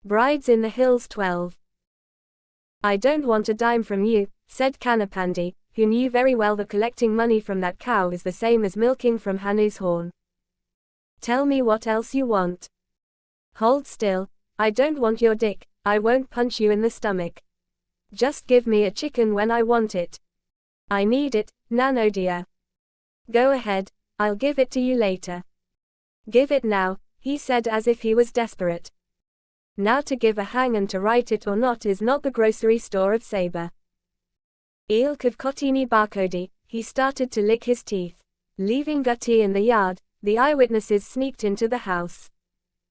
Brides in the Hills 12. I don't want a dime from you, said Kanapandi, who knew very well that collecting money from that cow is the same as milking from Hanu's horn. Tell me what else you want. Hold still, I don't want your dick, I won't punch you in the stomach. Just give me a chicken when I want it. I need it, Nano dear. Go ahead, I'll give it to you later. Give it now, he said as if he was desperate. Now to give a hang and to write it or not is not the grocery store of Sabre. Ilk Kotini Barcodi, he started to lick his teeth. Leaving Gutti in the yard, the eyewitnesses sneaked into the house.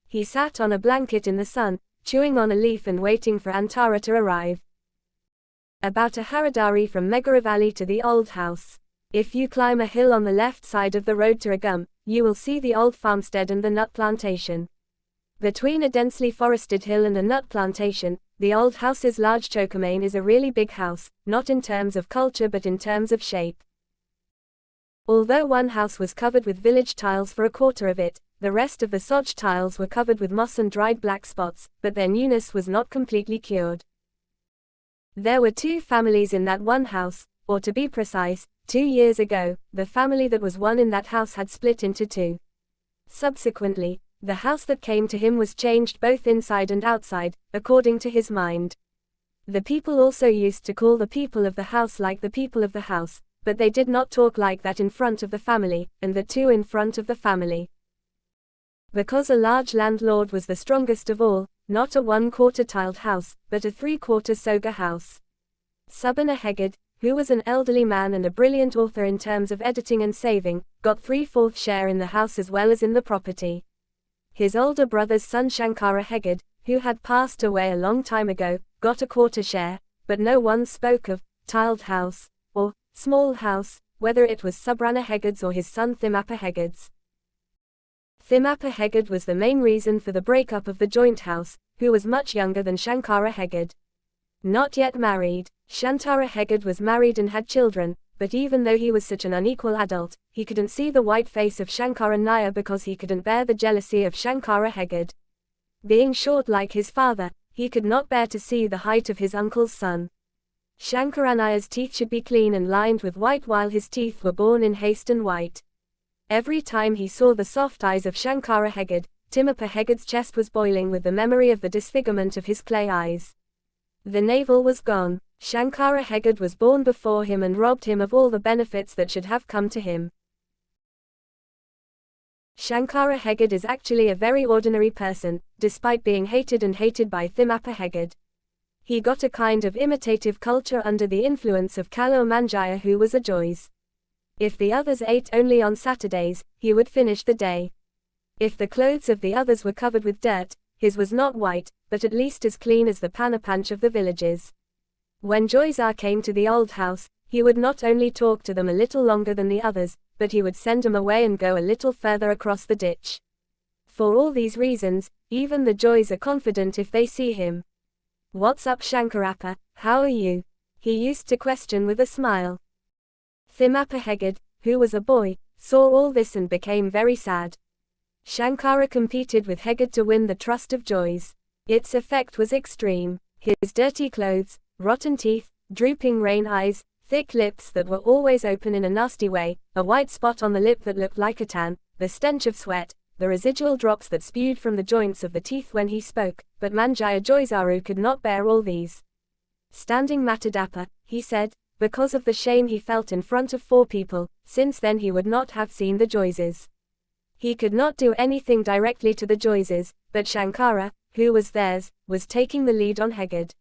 He sat on a blanket in the sun, chewing on a leaf and waiting for Antara to arrive. About a haradari from Megaravali to the old house. If you climb a hill on the left side of the road to Agum, you will see the old farmstead and the nut plantation. Between a densely forested hill and a nut plantation, the old house's large chokamane is a really big house, not in terms of culture but in terms of shape. Although one house was covered with village tiles for a quarter of it, the rest of the Soj tiles were covered with moss and dried black spots, but their newness was not completely cured. There were two families in that one house, or to be precise, 2 years ago, the family that was one in that house had split into two. Subsequently, the house that came to him was changed both inside and outside, according to his mind. The people also used to call the people of the house like the people of the house, but they did not talk like that in front of the family, and the two in front of the family. Because a large landlord was the strongest of all, not a 1/4 tiled house, but a 3/4 soga house. Subana Heged, who was an elderly man and a brilliant author in terms of editing and saving, got 3/4 share in the house as well as in the property. His older brother's son Shankara Heged, who had passed away a long time ago, got a 1/4 share, but no one spoke of tiled house, or small house, whether it was Subrana Heged's or his son Thimappa Heged's. Thimappa Heged was the main reason for the breakup of the joint house, who was much younger than Shankara Heged. Not yet married, Shantara Heged was married and had children, but even though he was such an unequal adult, he couldn't see the white face of Shankara Nair because he couldn't bear the jealousy of Shankara Heged. Being short like his father, he could not bear to see the height of his uncle's son. Shankara Nair's teeth should be clean and lined with white while his teeth were born in haste and white. Every time he saw the soft eyes of Shankara Heged, Timappa Heged's chest was boiling with the memory of the disfigurement of his clay eyes. The navel was gone. Shankara Heged was born before him and robbed him of all the benefits that should have come to him. Shankara Heged is actually a very ordinary person, despite being hated and hated by Thimappa Heged. He got a kind of imitative culture under the influence of Kalo Manjaya, who was a Joyce. If the others ate only on Saturdays, he would finish the day. If the clothes of the others were covered with dirt, his was not white, but at least as clean as the panapanch of the villages. When Joyzar came to the old house, he would not only talk to them a little longer than the others, but he would send them away and go a little further across the ditch. For all these reasons, even the Joys are confident if they see him. "What's up, Shankarappa, how are you?" he used to question with a smile. Thimappa Heged, who was a boy, saw all this and became very sad. Shankara competed with Heged to win the trust of Joys. Its effect was extreme. His dirty clothes, rotten teeth, drooping rain eyes, thick lips that were always open in a nasty way, a white spot on the lip that looked like a tan, the stench of sweat, the residual drops that spewed from the joints of the teeth when he spoke, but Manjaya Joyzaru could not bear all these. Standing Matadappa, he said, because of the shame he felt in front of 4 people, since then he would not have seen the Joyces. He could not do anything directly to the Joyces, but Shankara, who was theirs, was taking the lead on Heged.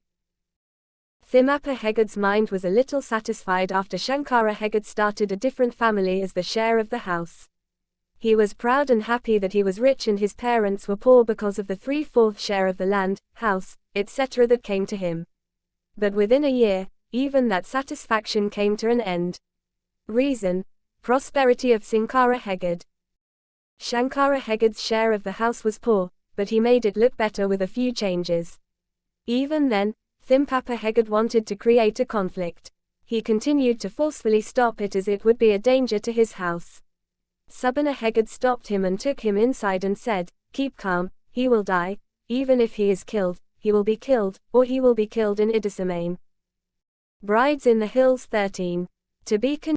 Thimappa Heged's mind was a little satisfied after Shankara Heged started a different family as the share of the house. He was proud and happy that he was rich and his parents were poor because of the 3/4 share of the land, house, etc. that came to him. But within a year, even that satisfaction came to an end. Reason: prosperity of Sankara Heged. Shankara Heged's share of the house was poor, but he made it look better with a few changes. Even then, Thimpappa Heged wanted to create a conflict. He continued to forcefully stop it as it would be a danger to his house. Subana Heged stopped him and took him inside and said, "Keep calm, he will die, even if he is killed, he will be killed, or he will be killed in Idisamain. Brides in the Hills 13. To be